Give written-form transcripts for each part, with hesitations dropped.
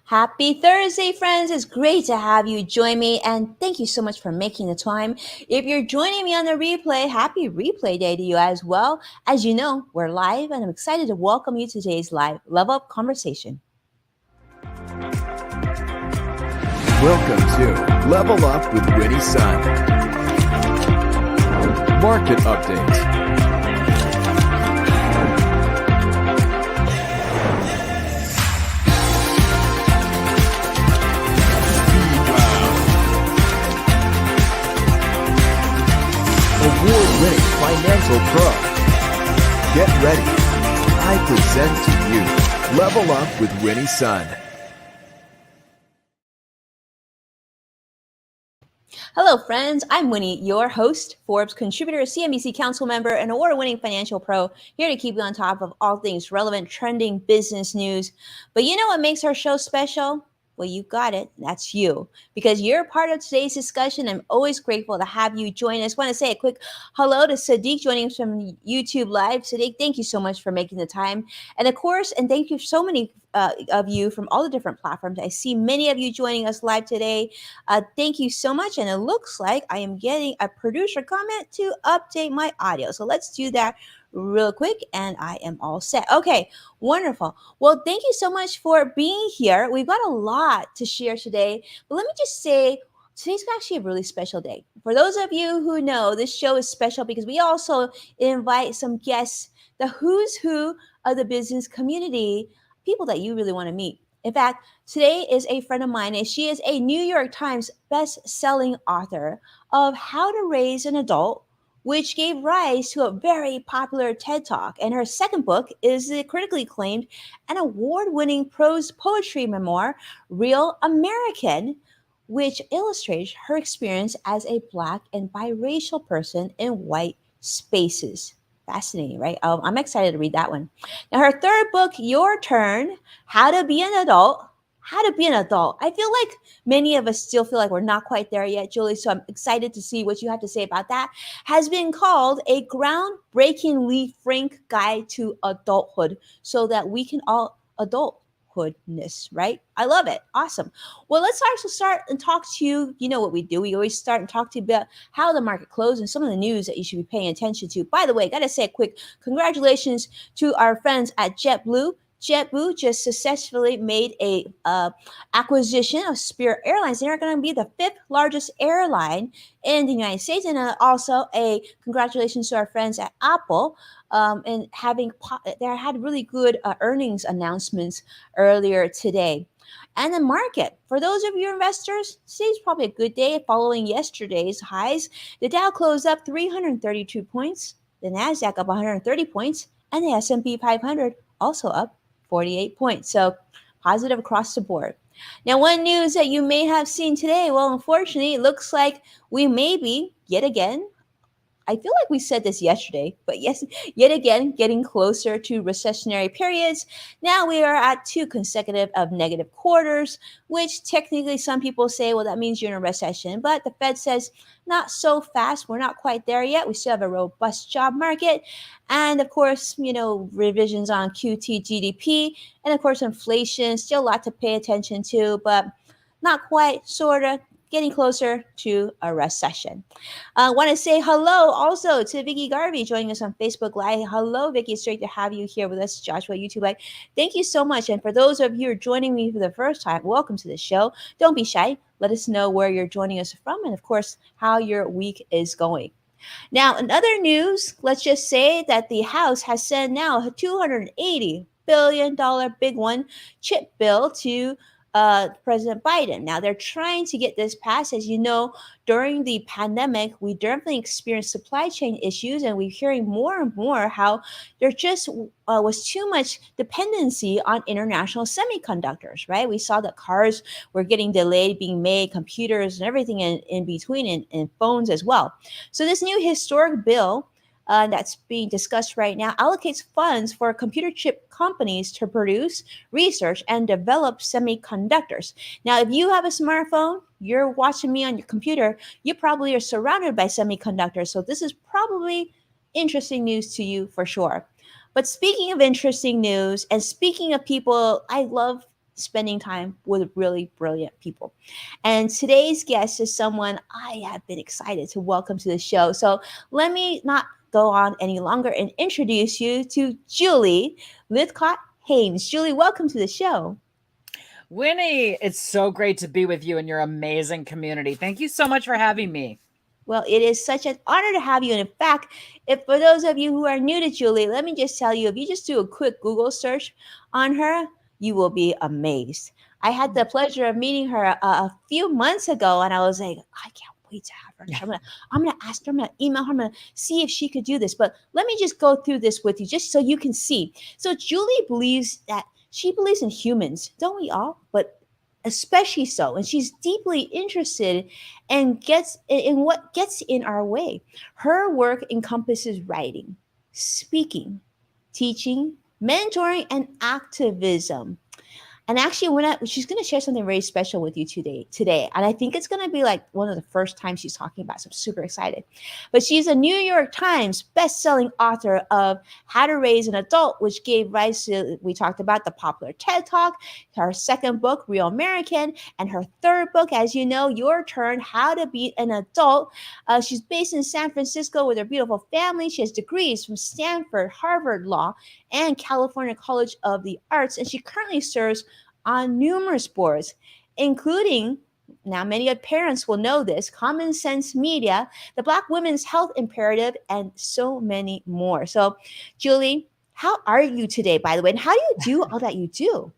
Happy Thursday, friends. It's great to have you join me, and thank you so much for making the time. If you're joining me on the replay, happy replay day to you as well. As you know, we're live, and I'm excited to welcome you to today's live Level Up conversation. Welcome to Level Up with Winnie Sun. Market updates. Award-winning financial pro. Get ready. I present to you Level Up with Winnie Sun. Hello, friends. I'm Winnie, your host, Forbes contributor, CNBC council member, and award-winning financial pro, here to keep you on top of all things relevant, trending business news. But you know what makes our show special? Well, you got it. That's you. Because you're part of today's discussion. I'm always grateful to have you join us. I want to say a quick hello to Sadiq joining us from YouTube Live. Sadiq, thank you so much for making the time. And of course, and thank you so many of you from all the different platforms. I see many of you joining us live today. Thank you so much. And it looks like I am getting a producer comment to update my audio. So let's do that real quick, and I am all set. Okay, wonderful. Well, thank you so much for being here. We've got a lot to share today, but let me just say, today's actually a really special day. For those of you who know, this show is special because we also invite some guests, the who's who of the business community, people that you really want to meet. In fact, today is a friend of mine, and she is a New York Times best-selling author of How to Raise an Adult, which gave rise to a very popular TED Talk. And her second book is the critically acclaimed and award-winning prose poetry memoir, Real American, which illustrates her experience as a Black and biracial person in white spaces. Fascinating, right? I'm excited to read that one. Now, her third book, Your Turn, How to Be an Adult. How to be an adult. I feel like many of us still feel like we're not quite there yet, Julie. So I'm excited to see what you have to say about that. Has been called a groundbreakingly frank guide to adulthood so that we can all adulthoodness, right? I love it. Awesome. Well, let's also start and talk to you. You know what we do. We always start and talk to you about how the market closed and some of the news that you should be paying attention to. By the way, got to say a quick congratulations to our friends at JetBlue. JetBlue just successfully made a acquisition of Spirit Airlines. They're going to be the fifth largest airline in the United States, and also a congratulations to our friends at Apple and they had really good earnings announcements earlier today. And the market, for those of you investors, today's probably a good day following yesterday's highs. The Dow closed up 332 points, the Nasdaq up 130 points, and the S&P 500 also up 48 points. So positive across the board. Now, one news that you may have seen today, well, unfortunately, it looks like we may be, yet again, I feel like we said this yesterday, but yes, yet again, getting closer to recessionary periods. Now we are at 2 consecutive of negative quarters, which technically some people say, well, that means you're in a recession. But the Fed says not so fast. We're not quite there yet. We still have a robust job market. And of course, revisions on QT GDP. And of course, inflation, still a lot to pay attention to, but not quite, sort of, getting closer to a recession. I want to say hello also to Vicky Garvey joining us on Facebook Live. Hello, Vicky. It's great to have you here with us, Joshua, YouTube Live. Thank you so much. And for those of you who are joining me for the first time, welcome to the show. Don't be shy. Let us know where you're joining us from and, of course, how your week is going. Now, in other news, let's just say that the House has sent now a $280 billion big one chip bill to President Biden. Now, they're trying to get this passed. As you know, during the pandemic, we definitely experienced supply chain issues, and we're hearing more and more how there just was too much dependency on international semiconductors, right? We saw that cars were getting delayed being made, computers and everything in between, and phones as well. So this new historic bill that's being discussed right now allocates funds for computer chip companies to produce, research, and develop semiconductors. Now, if you have a smartphone, you're watching me on your computer, you probably are surrounded by semiconductors. So this is probably interesting news to you for sure. But speaking of interesting news, and speaking of people I love spending time with really brilliant people. And today's guest is someone I have been excited to welcome to the show. So let me not go on any longer and introduce you to Julie Lythcott-Haims. Julie, welcome to the show. Winnie, it's so great to be with you and your amazing community. Thank you so much for having me. Well, it is such an honor to have you. And in fact, if for those of you who are new to Julie, let me just tell you, if you just do a quick Google search on her, you will be amazed. I had the pleasure of meeting her a few months ago, and I was like, I can't wait to have her. So I'm gonna ask her, I'm gonna email her, I'm gonna see if she could do this. But let me just go through this with you, just so you can see. So Julie believes that she believes in humans, don't we all? But especially so, and she's deeply interested and gets in what gets in our way. Her work encompasses writing, speaking, teaching, mentoring, and activism. And actually, she's going to share something very special with you today. And I think it's going to be like one of the first times she's talking about. So I'm super excited. But she's a New York Times best-selling author of How to Raise an Adult, which gave rise to, we talked about, the popular TED Talk, her second book, Real American, and her third book, as you know, Your Turn, How to Be an Adult. She's based in San Francisco with her beautiful family. She has degrees from Stanford, Harvard Law, and California College of the Arts. And she currently serves on numerous boards, including, now many of parents will know this, Common Sense Media, the Black Women's Health Imperative, and so many more. So, Julie, how are you today, by the way? And how do you do all that you do?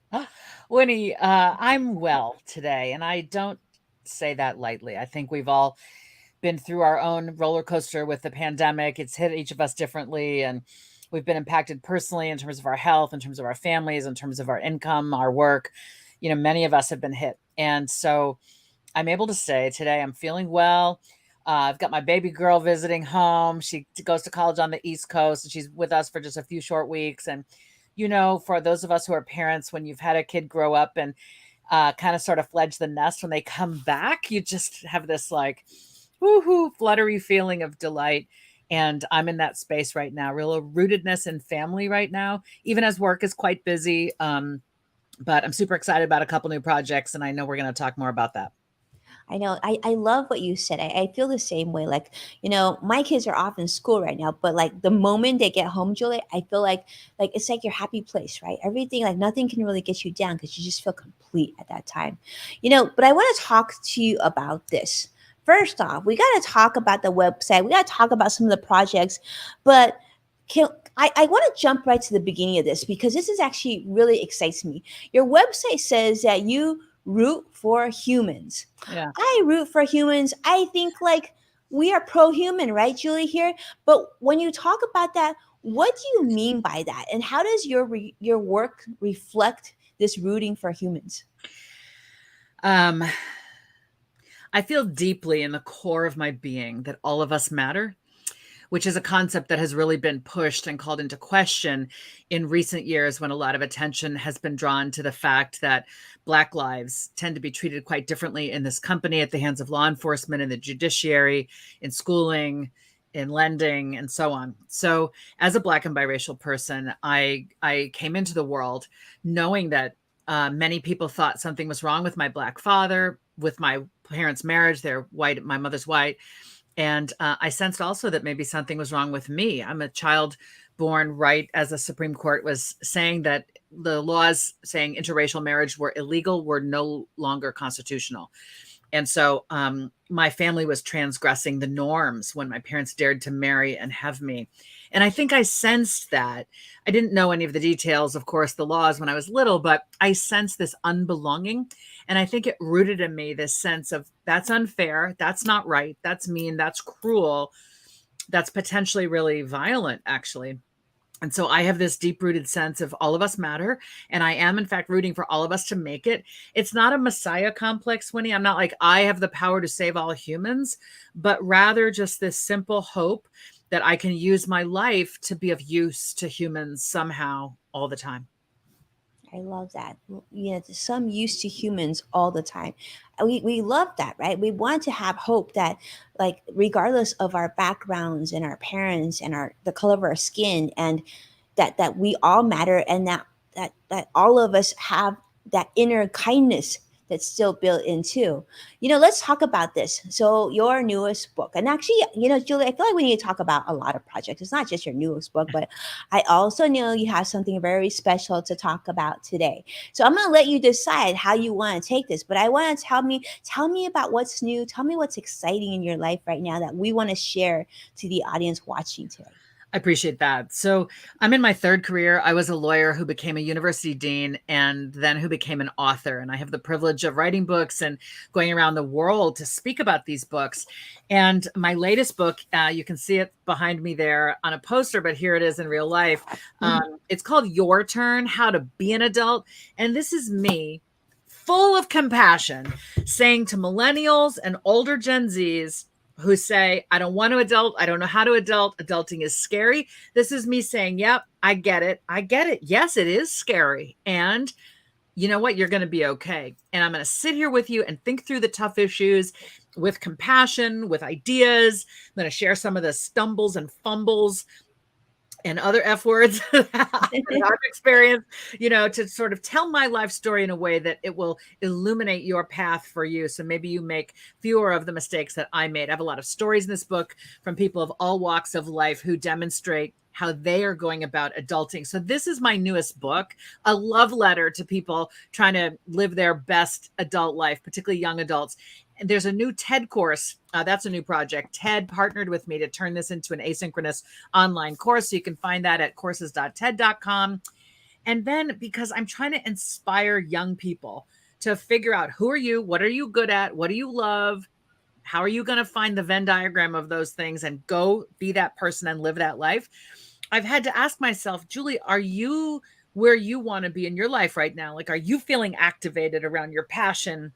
Winnie, I'm well today, and I don't say that lightly. I think we've all been through our own roller coaster with the pandemic. It's hit each of us differently, and we've been impacted personally in terms of our health, in terms of our families, in terms of our income, our work. Many of us have been hit. And so I'm able to say today I'm feeling well. I've got my baby girl visiting home. She goes to college on the East Coast, and she's with us for just a few short weeks. And, for those of us who are parents, when you've had a kid grow up and kind of sort of fledge the nest, when they come back, you just have this like, woohoo, fluttery feeling of delight. And I'm in that space right now, real rootedness in family right now, even as work is quite busy. But I'm super excited about a couple new projects, and I know we're going to talk more about that. I know. I love what you said. I feel the same way. Like, my kids are off in school right now, but like the moment they get home, Julie, I feel like it's like your happy place, right? Everything, like nothing can really get you down because you just feel complete at that time. But I want to talk to you about this. First off, we got to talk about the website. We got to talk about some of the projects, but I want to jump right to the beginning of this because this is actually really excites me. Your website says that you root for humans. Yeah. I root for humans. I think like we are pro-human, right, Julie, here? But when you talk about that, what do you mean by that? And how does your work reflect this rooting for humans? I feel deeply in the core of my being that all of us matter, which is a concept that has really been pushed and called into question in recent years when a lot of attention has been drawn to the fact that Black lives tend to be treated quite differently in this company at the hands of law enforcement, in the judiciary, in schooling, in lending, and so on. So as a Black and biracial person, I came into the world knowing that many people thought something was wrong with my Black father, with my parents' marriage. They're white. My mother's white. And I sensed also that maybe something was wrong with me. I'm a child born right as the Supreme Court was saying that the laws saying interracial marriage were illegal were no longer constitutional. And so my family was transgressing the norms when my parents dared to marry and have me. And I think I sensed that. I didn't know any of the details, of course, the laws when I was little, but I sensed this unbelonging. And I think it rooted in me this sense of that's unfair, that's not right, that's mean, that's cruel, that's potentially really violent, actually. And so I have this deep-rooted sense of all of us matter. And I am, in fact, rooting for all of us to make it. It's not a messiah complex, Winnie. I'm not like, I have the power to save all humans, but rather just this simple hope that I can use my life to be of use to humans somehow all the time. I love that. Some use to humans all the time. We love that, right? We want to have hope that, like, regardless of our backgrounds and our parents and the color of our skin, and that we all matter, and that all of us have that inner kindness that's still built in too. Let's talk about this. So your newest book, and actually, Julie, I feel like we need to talk about a lot of projects. It's not just your newest book, but I also know you have something very special to talk about today. So I'm going to let you decide how you want to take this, but I want to tell me about what's new. Tell me what's exciting in your life right now that we want to share to the audience watching today. I appreciate that. So I'm in my third career. I was a lawyer who became a university dean and then who became an author. And I have the privilege of writing books and going around the world to speak about these books. And my latest book, you can see it behind me there on a poster, but here it is in real life. It's called Your Turn, How to Be an Adult. And this is me, full of compassion, saying to millennials and older Gen Zs, who say, I don't want to adult. I don't know how to adult. Adulting is scary. This is me saying, yep, I get it. I get it. Yes, it is scary. And you know what? You're going to be okay. And I'm going to sit here with you and think through the tough issues with compassion, with ideas. I'm going to share some of the stumbles and fumbles and other F words that I've experienced, to sort of tell my life story in a way that it will illuminate your path for you. So maybe you make fewer of the mistakes that I made. I have a lot of stories in this book from people of all walks of life who demonstrate how they are going about adulting. So this is my newest book, a love letter to people trying to live their best adult life, particularly young adults. And there's a new TED course. That's a new project. TED partnered with me to turn this into an asynchronous online course. So you can find that at courses.ted.com. And then because I'm trying to inspire young people to figure out, who are you? What are you good at? What do you love? How are you going to find the Venn diagram of those things and go be that person and live that life? I've had to ask myself, Julie, are you where you want to be in your life right now? Like, are you feeling activated around your passion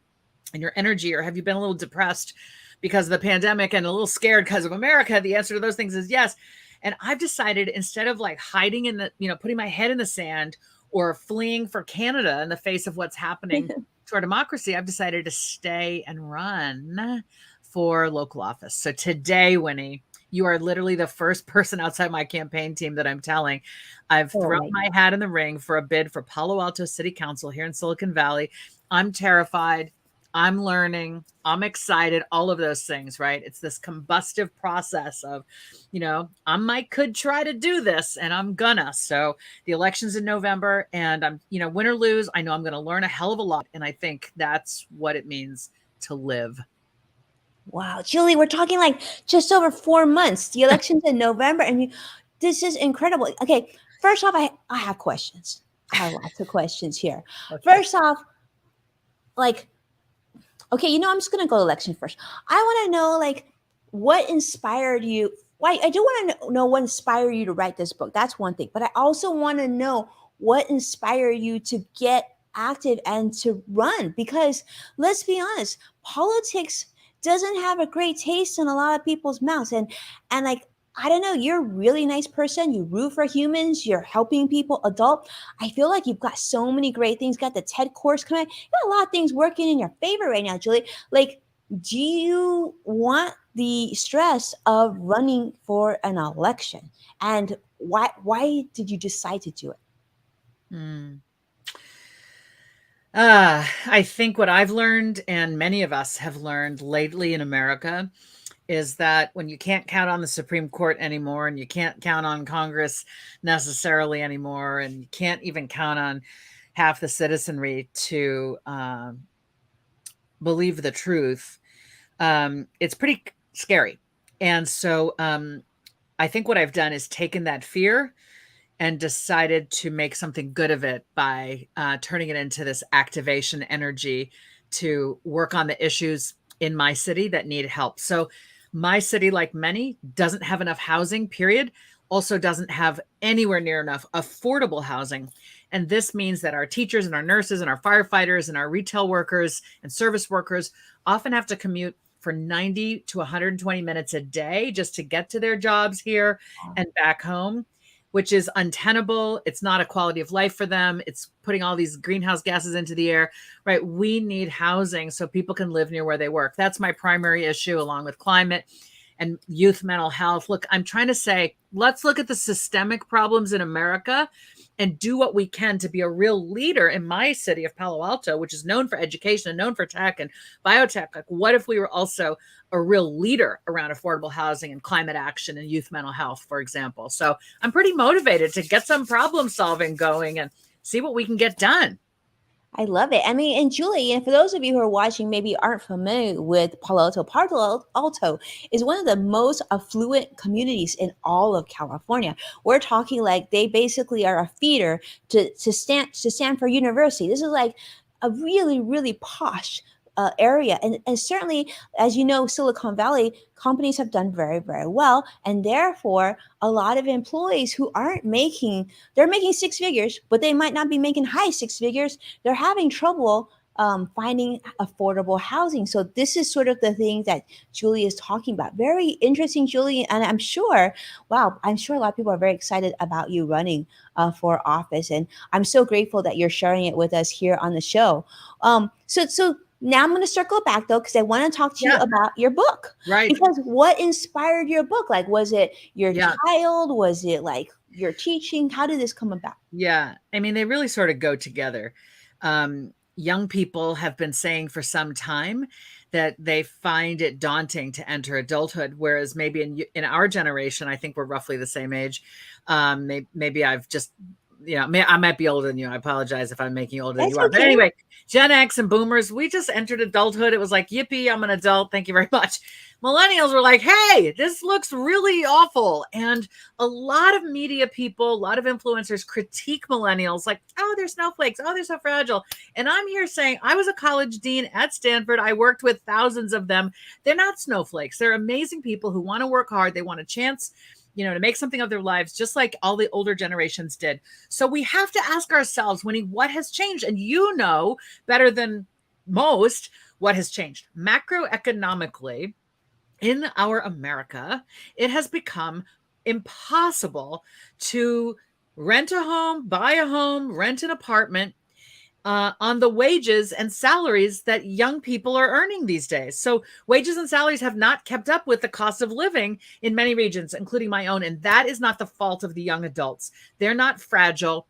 and your energy, or have you been a little depressed because of the pandemic and a little scared because of America? The answer to those things is yes. And I've decided, instead of like hiding in the, putting my head in the sand or fleeing for Canada in the face of what's happening to our democracy, I've decided to stay and run for local office. So today, Winnie, you are literally the first person outside my campaign team that I'm telling. I've thrown my hat in the ring for a bid for Palo Alto City Council here in Silicon Valley. I'm terrified. I'm learning. I'm excited. All of those things, right? It's this combustive process of, I could try to do this, and I'm gonna. So the election's in November, and I'm, win or lose, I know I'm going to learn a hell of a lot. And I think that's what it means to live. Wow, Julie, we're talking like just over 4 months. The election's in November, and this is incredible. Okay, first off, I have questions. I have lots of questions here. Okay. First off, okay, I'm just going to go election first. I want to know, what inspired you? Why? I do want to know what inspired you to write this book. That's one thing. But I also want to know what inspired you to get active and to run. Because let's be honest, politics doesn't have a great taste in a lot of people's mouths. And I don't know, you're a really nice person. You root for humans. You're helping people adult. I feel like you've got so many great things. Got the TED course coming. You got a lot of things working in your favor right now, Julie. Do you want the stress of running for an election? And why did you decide to do it? I think what I've learned, and many of us have learned lately in America, is that when you can't count on the Supreme Court anymore, and you can't count on Congress necessarily anymore, and you can't even count on half the citizenry to believe the truth, it's pretty scary. And so I think what I've done is taken that fear and decided to make something good of it by turning it into this activation energy to work on the issues in my city that need help. So my city, like many, doesn't have enough housing, period. Also doesn't have anywhere near enough affordable housing. And this means that our teachers and our nurses and our firefighters and our retail workers and service workers often have to commute for 90 to 120 minutes a day just to get to their jobs here and back home, which is untenable. It's not a quality of life for them. It's putting all these greenhouse gases into the air, right? We need housing so people can live near where they work. That's my primary issue, along with climate and youth mental health. Look, I'm trying to say, let's look at the systemic problems in America and do what we can to be a real leader in my city of Palo Alto, which is known for education and known for tech and biotech. Like, what if we were also a real leader around affordable housing and climate action and youth mental health, for example? So I'm pretty motivated to get some problem solving going and see what we can get done. I love it. I mean, and Julie, and for those of you who are watching, maybe aren't familiar with Palo Alto is one of the most affluent communities in all of California. We're talking like they basically are a feeder to Stanford University. This is like a really, really posh area. And certainly, as you know, Silicon Valley companies have done very, very well. And therefore, a lot of employees who aren't making, they're making six figures, but they might not be making high six figures. They're having trouble finding affordable housing. So this is sort of the thing that Julie is talking about. Very interesting, Julie. And I'm sure, wow, I'm sure a lot of people are very excited about you running for office. And I'm so grateful that you're sharing it with us here on the show. So now I'm going to circle back though, because I want to talk to you about your book. Right. Because what inspired your book? Like, was it your Yeah. child? Was it like your teaching? How did this come about? Yeah. I mean, they really sort of go together. Young people have been saying for some time that they find it daunting to enter adulthood, whereas maybe in our generation, I think we're roughly the same age. Maybe I've just, I might be older than you. I apologize if I'm making you older than you are. Okay. But anyway, Gen X and boomers, we just entered adulthood. It was like, yippee, I'm an adult. Thank you very much. Millennials were like, hey, this looks really awful. And a lot of media people, a lot of influencers critique millennials like, oh, they're snowflakes. Oh, they're so fragile. And I'm here saying I was a college dean at Stanford. I worked with thousands of them. They're not snowflakes. They're amazing people who want to work hard. They want a chance, to make something of their lives, just like all the older generations did. So we have to ask ourselves, Winnie, what has changed? And you know better than most what has changed. Macroeconomically, in our America, it has become impossible to rent a home, buy a home, rent an apartment on the wages and salaries that young people are earning these days. So wages and salaries have not kept up with the cost of living in many regions, including my own. And that is not the fault of the young adults. They're not fragile.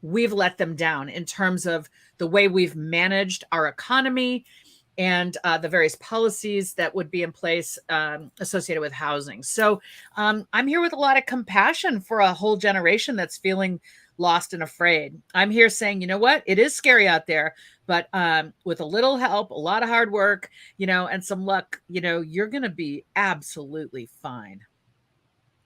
We've let them down in terms of the way we've managed our economy and the various policies that would be in place associated with housing. So I'm here with a lot of compassion for a whole generation that's feeling lost and afraid. I'm here saying, you know what? It is scary out there, but with a little help, a lot of hard work, and some luck, you're going to be absolutely fine.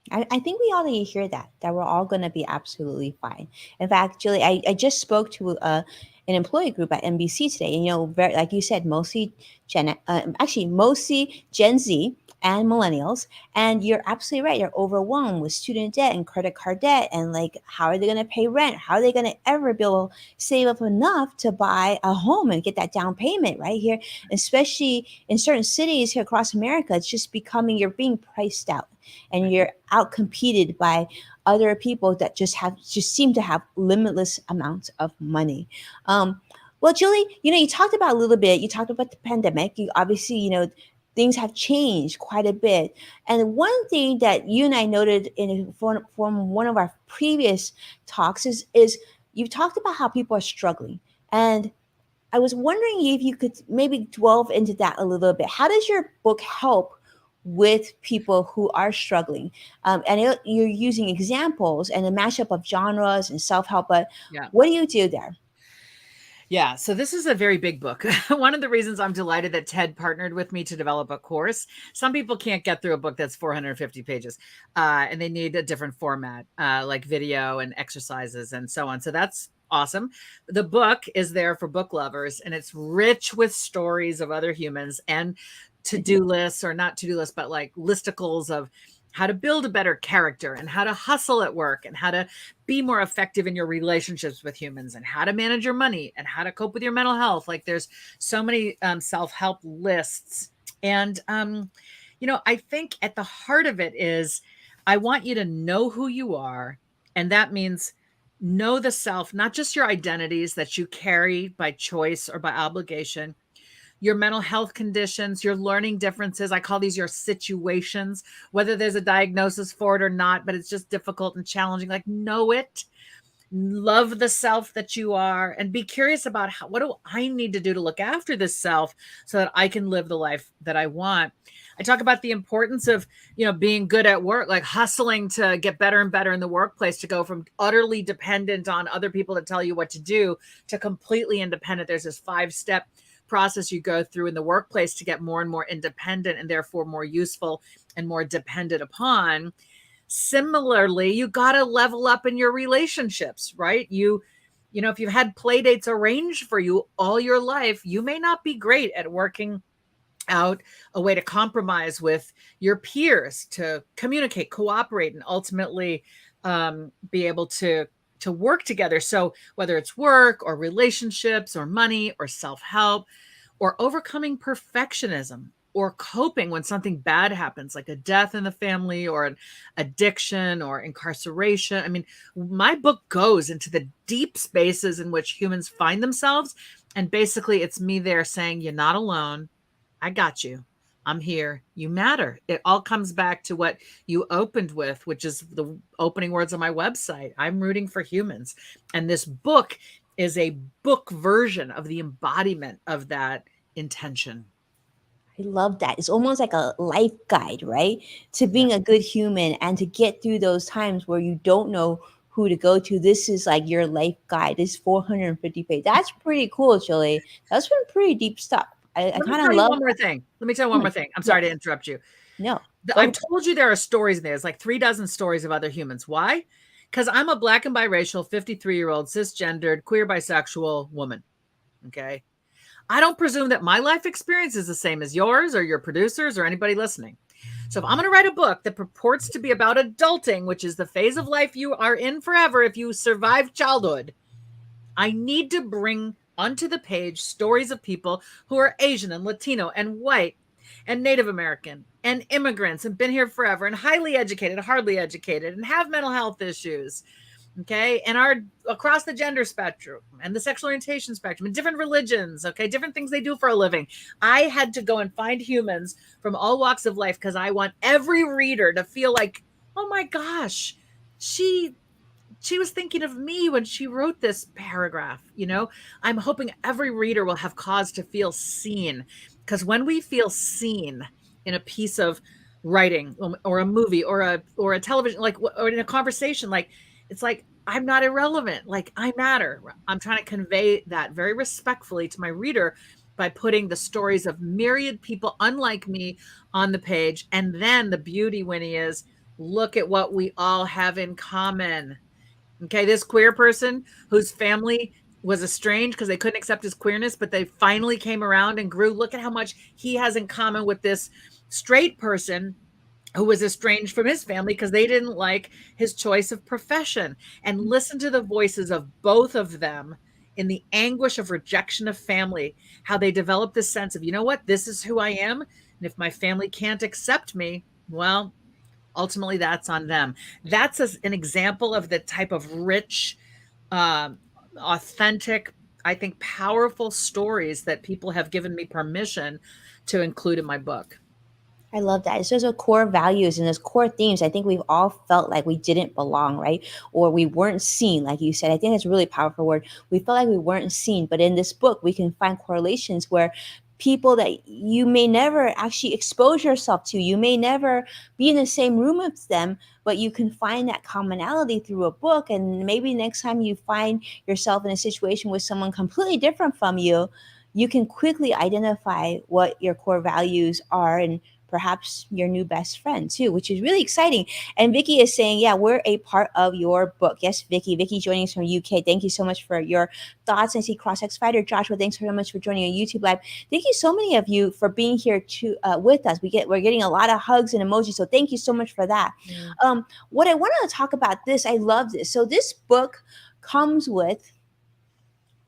I think we all need to hear that we're all going to be absolutely fine. In fact, Julie, I just spoke to an employee group at NBC today. And, very, like you said, mostly mostly Gen Z and millennials. And you're absolutely right. They're overwhelmed with student debt and credit card debt. And like, how are they going to pay rent? How are they going to ever be able to save up enough to buy a home and get that down payment right here? Especially in certain cities here across America, it's just you're being priced out and you're out competed by other people that just seem to have limitless amounts of money. Well, Julie, you talked about a little bit, you talked about the pandemic. You obviously, things have changed quite a bit. And one thing that you and I noted from one of our previous talks is you've talked about how people are struggling. And I was wondering if you could maybe delve into that a little bit. How does your book help with people who are struggling? And you're using examples and a mashup of genres and self-help, but what do you do there? Yeah, so this is a very big book. One of the reasons I'm delighted that TED partnered with me to develop a course. Some people can't get through a book that's 450 pages, and they need a different format, like video and exercises and so on. So that's awesome. The book is there for book lovers, and it's rich with stories of other humans and to-do lists, or not to-do lists, but like listicles of how to build a better character and how to hustle at work and how to be more effective in your relationships with humans and how to manage your money and how to cope with your mental health. Like there's so many self-help lists. And, I think at the heart of it is I want you to know who you are. And that means know the self, not just your identities that you carry by choice or by obligation, your mental health conditions, your learning differences. I call these your situations, whether there's a diagnosis for it or not, but it's just difficult and challenging. Like, know it. love the self that you are, and be curious about what do I need to do to look after this self so that I can live the life that I want. I talk about the importance of, being good at work, like hustling to get better and better in the workplace, to go from utterly dependent on other people to tell you what to do to completely independent. There's this 5-step process you go through in the workplace to get more and more independent and therefore more useful and more dependent upon. Similarly, you got to level up in your relationships, right? If you've had play dates arranged for you all your life, you may not be great at working out a way to compromise with your peers, to communicate, cooperate, and ultimately be able to work together. So whether it's work or relationships or money or self-help or overcoming perfectionism or coping when something bad happens, like a death in the family or an addiction or incarceration. I mean, my book goes into the deep spaces in which humans find themselves. And basically it's me there saying, you're not alone. I got you. I'm here. You matter. It all comes back to what you opened with, which is the opening words on my website. I'm rooting for humans. And this book is a book version of the embodiment of that intention. I love that. It's almost like a life guide, right? To being a good human and to get through those times where you don't know who to go to. This is like your life guide. This 450 page. That's pretty cool, Julie. That's been pretty deep stuff. I kind of love. One more thing. Let me tell you one more thing. I'm sorry to interrupt you. No. I've told you there are stories in there. It's like 36 stories of other humans. Why? Because I'm a Black and biracial, 53-year-old, cisgendered, queer, bisexual woman. Okay. I don't presume that my life experience is the same as yours or your producers or anybody listening. So if I'm going to write a book that purports to be about adulting, which is the phase of life you are in forever if you survive childhood, I need to bring onto the page stories of people who are Asian and Latino and white and Native American and immigrants and been here forever and highly educated, hardly educated, and have mental health issues. Okay. And are across the gender spectrum and the sexual orientation spectrum and different religions. Okay. Different things they do for a living. I had to go and find humans from all walks of life because I want every reader to feel like, oh my gosh, she was thinking of me when she wrote this paragraph. I'm hoping every reader will have cause to feel seen, because when we feel seen in a piece of writing or a movie or a television, or in a conversation, it's like, I'm not irrelevant. Like, I matter. I'm trying to convey that very respectfully to my reader by putting the stories of myriad people unlike me on the page. And then the beauty, Winnie, is look at what we all have in common. Okay, this queer person whose family was estranged because they couldn't accept his queerness, but they finally came around and grew. Look at how much he has in common with this straight person who was estranged from his family because they didn't like his choice of profession. And listen to the voices of both of them in the anguish of rejection of family, how they develop this sense of, you know what, this is who I am. And if my family can't accept me, well, ultimately that's on them. That's an example of the type of rich, authentic, I think, powerful stories that people have given me permission to include in my book. I love that. It's those core values and those core themes. I think we've all felt like we didn't belong, right? Or we weren't seen, like you said. I think that's a really powerful word. We felt like we weren't seen. But in this book, we can find correlations where people that you may never actually expose yourself to, you may never be in the same room with them, but you can find that commonality through a book. And maybe next time you find yourself in a situation with someone completely different from you, you can quickly identify what your core values are and perhaps your new best friend too, which is really exciting. And Vicky is saying, yeah, we're a part of your book. Yes, Vicky joining us from UK. Thank you so much for your thoughts. I see CrossX Fighter. Joshua, thanks so much for joining on YouTube Live. Thank you so many of you for being here with us. We're getting a lot of hugs and emojis. So thank you so much for that. Yeah. What I want to talk about this, I love this. So this book comes with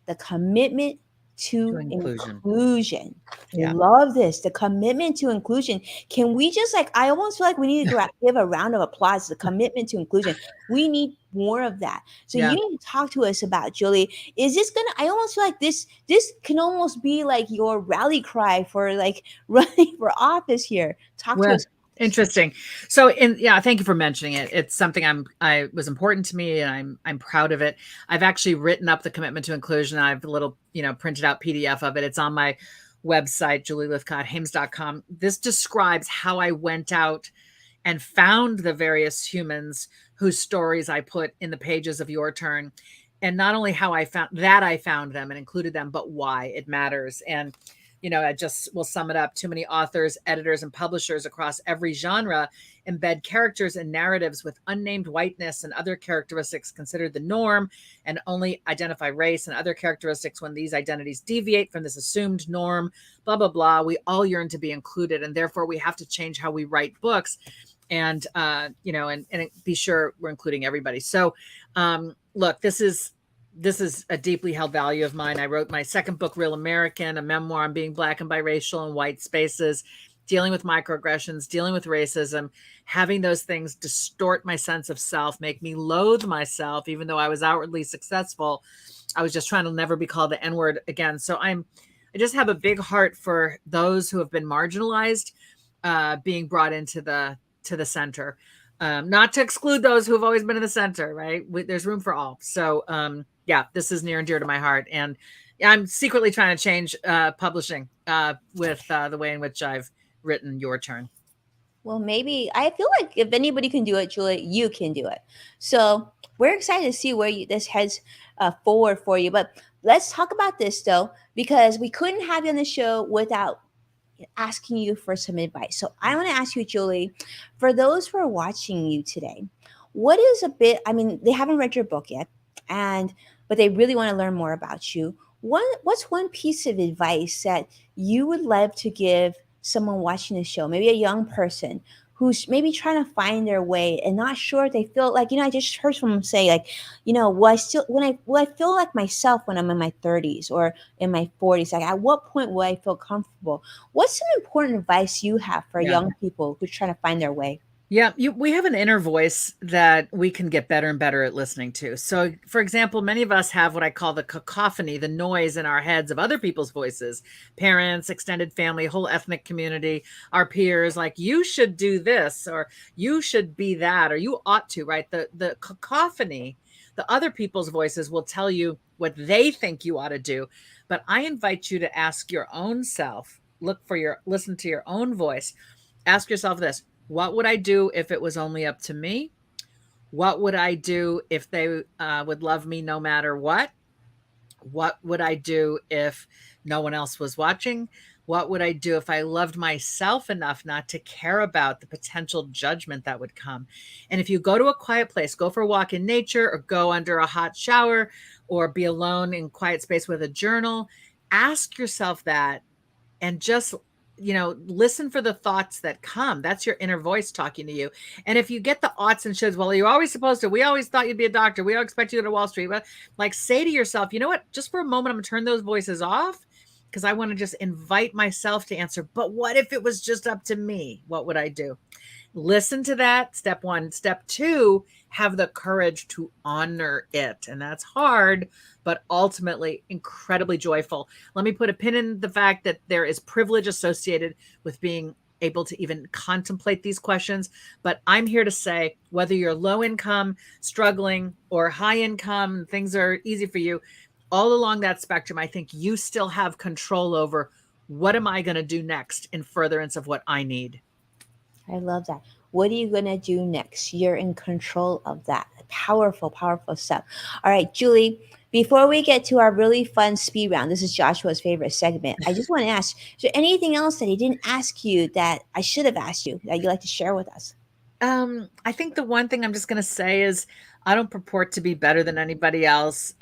the commitment to inclusion. Yeah. I love this. The commitment to inclusion. Can we just I almost feel like we need to give a round of applause. The commitment to inclusion. We need more of that. So you need to talk to us about, Julie. Is this I almost feel like this can almost be like your rally cry for running for office here. Talk to us about Interesting. So, thank you for mentioning it. It's something I was important to me, and I'm proud of it. I've actually written up the commitment to inclusion. I've a little, printed out PDF of it. It's on my website, julielythcott-haims.com. This describes how I went out and found the various humans whose stories I put in the pages of Your Turn. And not only how I found them and included them, but why it matters. And I just will sum it up. Too many authors, editors, and publishers across every genre embed characters and narratives with unnamed whiteness and other characteristics considered the norm, and only identify race and other characteristics when these identities deviate from this assumed norm, blah, blah, blah. We all yearn to be included, and therefore we have to change how we write books and, and be sure we're including everybody. So, look, this is a deeply held value of mine. I wrote my second book, Real American, a memoir on being Black and biracial in white spaces, dealing with microaggressions, dealing with racism, having those things distort my sense of self, make me loathe myself, even though I was outwardly successful. I was just trying to never be called the N-word again. So I just have a big heart for those who have been marginalized, being brought into the center. Not to exclude those who have always been in the center, right? There's room for all. So, this is near and dear to my heart. And I'm secretly trying to change publishing with the way in which I've written Your Turn. Well, maybe I feel like if anybody can do it, Julie, you can do it. So we're excited to see where this heads forward for you. But let's talk about this, though, because we couldn't have you on the show without asking you for some advice. So I want to ask you, Julie, for those who are watching you today, what is they haven't read your book yet, but they really want to learn more about you. What's one piece of advice that you would love to give someone watching the show, maybe a young person who's maybe trying to find their way and not sure if they feel like, I just heard someone say like, will I feel like myself when I'm in my 30s or in my 40s? Like, at what point will I feel comfortable? What's some important advice you have for young people who's trying to find their way? Yeah, we have an inner voice that we can get better and better at listening to. So, for example, many of us have what I call the cacophony, the noise in our heads of other people's voices, parents, extended family, whole ethnic community, our peers, like, you should do this, or you should be that, or you ought to, right? The cacophony, the other people's voices will tell you what they think you ought to do. But I invite you to ask your own self, listen to your own voice. Ask yourself this. What would I do if it was only up to me? What would I do if they would love me no matter what? What would I do if no one else was watching? What would I do if I loved myself enough not to care about the potential judgment that would come? And if you go to a quiet place, go for a walk in nature, or go under a hot shower, or be alone in quiet space with a journal, ask yourself that and just listen for the thoughts that come. That's your inner voice talking to you. And if you get the oughts and shoulds, well, you're always supposed to, we always thought you'd be a doctor, we all expect you to go to Wall Street. But like, say to yourself, you know what, just for a moment, I'm gonna turn those voices off, because I want to just invite myself to answer, but what if it was just up to me? What would I do? Listen to that. Step one. Step two, have the courage to honor it. And that's hard, but ultimately incredibly joyful. Let me put a pin in the fact that there is privilege associated with being able to even contemplate these questions. But I'm here to say, whether you're low income, struggling, or high income, things are easy for you, all along that spectrum, I think you still have control over, what am I going to do next in furtherance of what I need? I love that. What are you going to do next? You're in control of that. Powerful, powerful stuff. All right, Julie, before we get to our really fun speed round, this is Joshua's favorite segment. I just want to ask, is there anything else that he didn't ask you that I should have asked you that you'd like to share with us? I think the one thing I'm just going to say is I don't purport to be better than anybody else.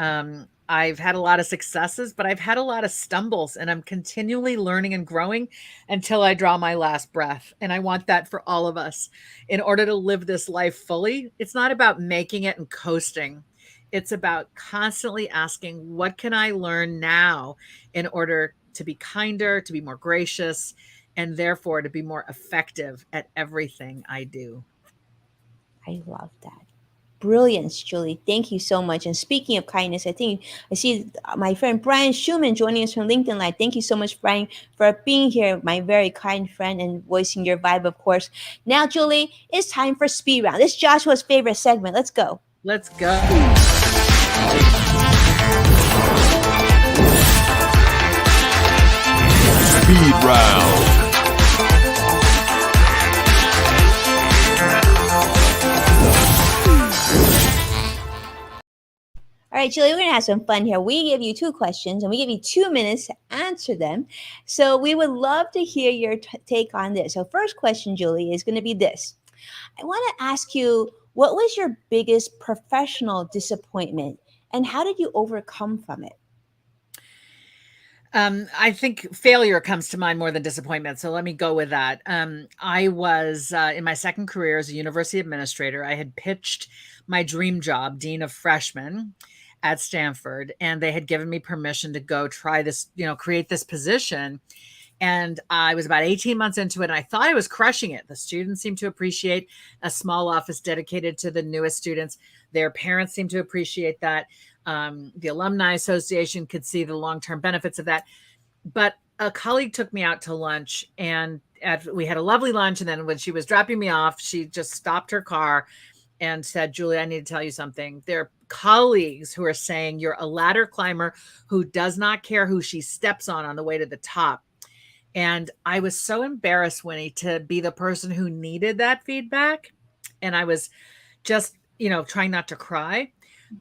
I've had a lot of successes, but I've had a lot of stumbles, and I'm continually learning and growing until I draw my last breath. And I want that for all of us in order to live this life fully. It's not about making it and coasting. It's about constantly asking, what can I learn now in order to be kinder, to be more gracious, and therefore to be more effective at everything I do? I love that. brilliance, Julie. Thank you so much. And speaking of kindness, I think I see my friend Brian Schumann joining us from LinkedIn Live. Thank you so much, Brian, for being here, my very kind friend, and voicing your vibe, of course. Now, Julie, it's time for speed round. This is Joshua's favorite segment. Let's go. Let's go. Speed round. All right, Julie, we're going to have some fun here. We give you two questions and we give you 2 minutes to answer them. So we would love to hear your take on this. So, first question, Julie, is going to be this. I want to ask you, what was your biggest professional disappointment and how did you overcome from it? I think failure comes to mind more than disappointment. So let me go with that. I was in my second career as a university administrator. I had pitched my dream job, Dean of Freshmen at Stanford, and they had given me permission to go try this, create this position. And I was about 18 months into it, and I thought I was crushing it. The students seemed to appreciate a small office dedicated to the newest students. Their parents seemed to appreciate that. The Alumni Association could see the long-term benefits of that. But a colleague took me out to lunch, and we had a lovely lunch. And then when she was dropping me off, she just stopped her car and said, "Julie, I need to tell you something. There are colleagues who are saying you're a ladder climber who does not care who she steps on the way to the top." And I was so embarrassed, Winnie, to be the person who needed that feedback. And I was just, trying not to cry.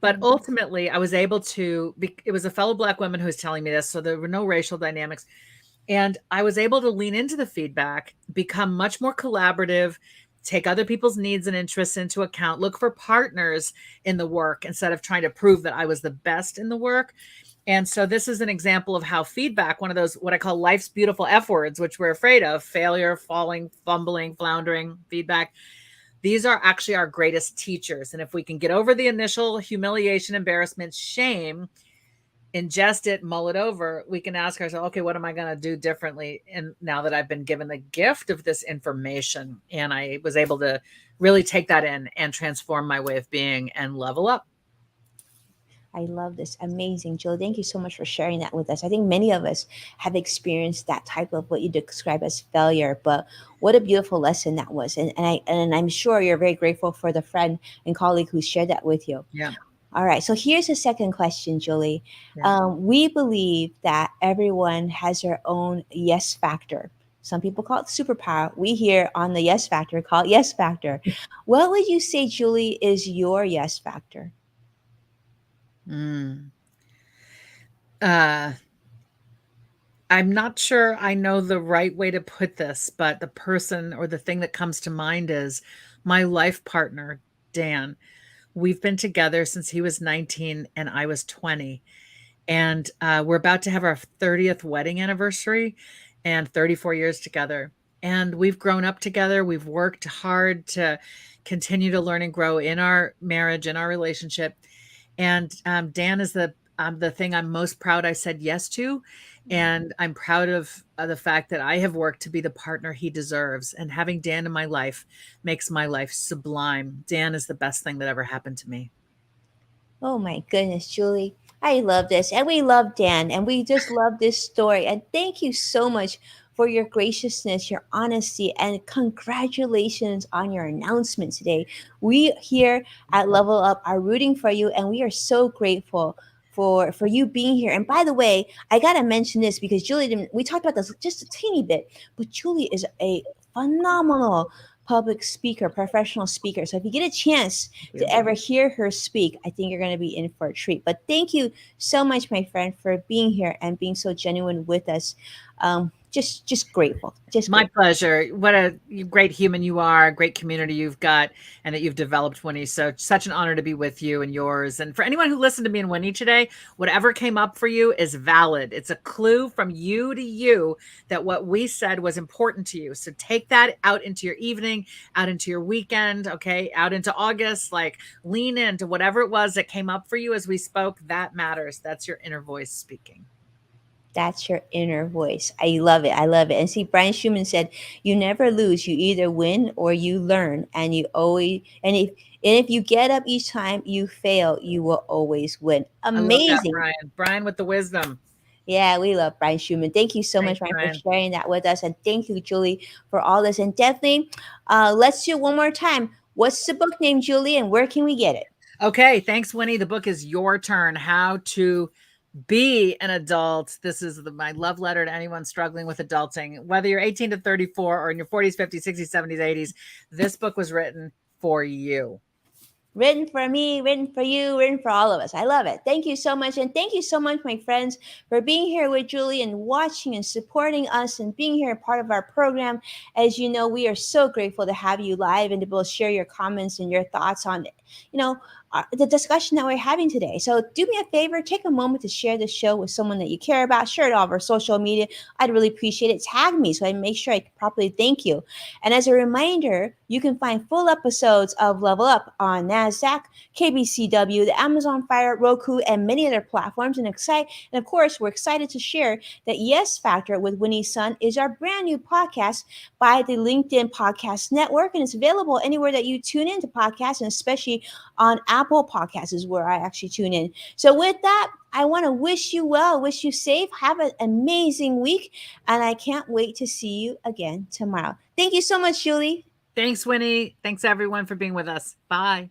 But ultimately, I was able to, it was a fellow Black woman who was telling me this, so there were no racial dynamics. And I was able to lean into the feedback, become much more collaborative, take other people's needs and interests into account, look for partners in the work instead of trying to prove that I was the best in the work. And so this is an example of how feedback, one of those, what I call life's beautiful F words, which we're afraid of: failure, falling, fumbling, floundering, feedback. These are actually our greatest teachers. And if we can get over the initial humiliation, embarrassment, shame, ingest it, mull it over, we can ask ourselves, okay, what am I going to do differently? And now that I've been given the gift of this information, and I was able to really take that in and transform my way of being and level up. I love this. Amazing, Jill. Thank you so much for sharing that with us. I think many of us have experienced that type of what you describe as failure, but what a beautiful lesson that was. And I'm sure you're very grateful for the friend and colleague who shared that with you. Yeah. All right. So here's the second question, Julie. Yeah. We believe that everyone has their own yes factor. Some people call it superpower. We here on the yes factor call it yes factor. What would you say, Julie, is your yes factor? I'm not sure I know the right way to put this, but the person or the thing that comes to mind is my life partner, Dan. We've been together since he was 19 and I was 20. And we're about to have our 30th wedding anniversary and 34 years together. And we've grown up together. We've worked hard to continue to learn and grow in our marriage, in our relationship. And Dan is the thing I'm most proud I said yes to. And I'm proud of the fact that I have worked to be the partner he deserves. And having Dan in my life makes my life sublime. Dan is the best thing that ever happened to me. Oh my goodness, Julie. I love this. And we love Dan. And we just love this story. And thank you so much for your graciousness, your honesty, and congratulations on your announcement today. We here at Level Up are rooting for you, and we are so grateful for you being here. And by the way, I gotta mention this because Julie didn't. We talked about this just a teeny bit, but Julie is a phenomenal public speaker, professional speaker. So if you get a chance to ever hear her speak, I think you're going to be in for a treat. But thank you so much, my friend, for being here and being so genuine with us. Just grateful. Just my grateful. pleasure. What a great human you are, a great community you've got, and that you've developed, Winnie. So such an honor to be with you and yours. And for anyone who listened to me and Winnie today, whatever came up for you is valid. It's a clue from you to you that what we said was important to you. So take that out into your evening, out into your weekend, okay, out into August, like lean into whatever it was that came up for you as we spoke. That matters. That's your inner voice speaking. That's your inner voice. I love it. I love it. And see, Brian Schumann said, "You never lose. You either win or you learn, and you always and if you get up each time you fail, you will always win." I love that, Amazing. Brian. Brian with the wisdom. Yeah, we love Brian Schumann. Thank you so much, Thanks, Brian, for Brian. sharing that with us, and thank you, Julie, for all this. And definitely, let's do it one more time. What's the book name, Julie, and where can we get it? Okay, thanks, Winnie. The book is Your Turn: How to Be an Adult. This is my love letter to anyone struggling with adulting. Whether you're 18 to 34 or in your 40s, 50s, 60s, 70s, 80s, this book was written for you. Written for me, written for you, written for all of us. I love it. Thank you so much. And thank you so much, my friends, for being here with Julie and watching and supporting us and being here a part of our program. As you know, we are so grateful to have you live and to be able to share your comments and your thoughts on, you know, the discussion that we're having today. So do me a favor, take a moment to share this show with someone that you care about. Share it all over social media. I'd really appreciate it. Tag me so I make sure I can properly thank you. And as a reminder, you can find full episodes of Level Up on NASDAQ, KBCW, the Amazon Fire, Roku, and many other platforms. And of course, we're excited to share that Yes Factor with Winnie Sun is our brand new podcast by the LinkedIn Podcast Network, and it's available anywhere that you tune into podcasts, and especially on Apple Podcasts is where I actually tune in. So with that, I want to wish you well, wish you safe, have an amazing week, and I can't wait to see you again tomorrow. Thank you so much, Julie. Thanks, Winnie. Thanks, everyone, for being with us. Bye.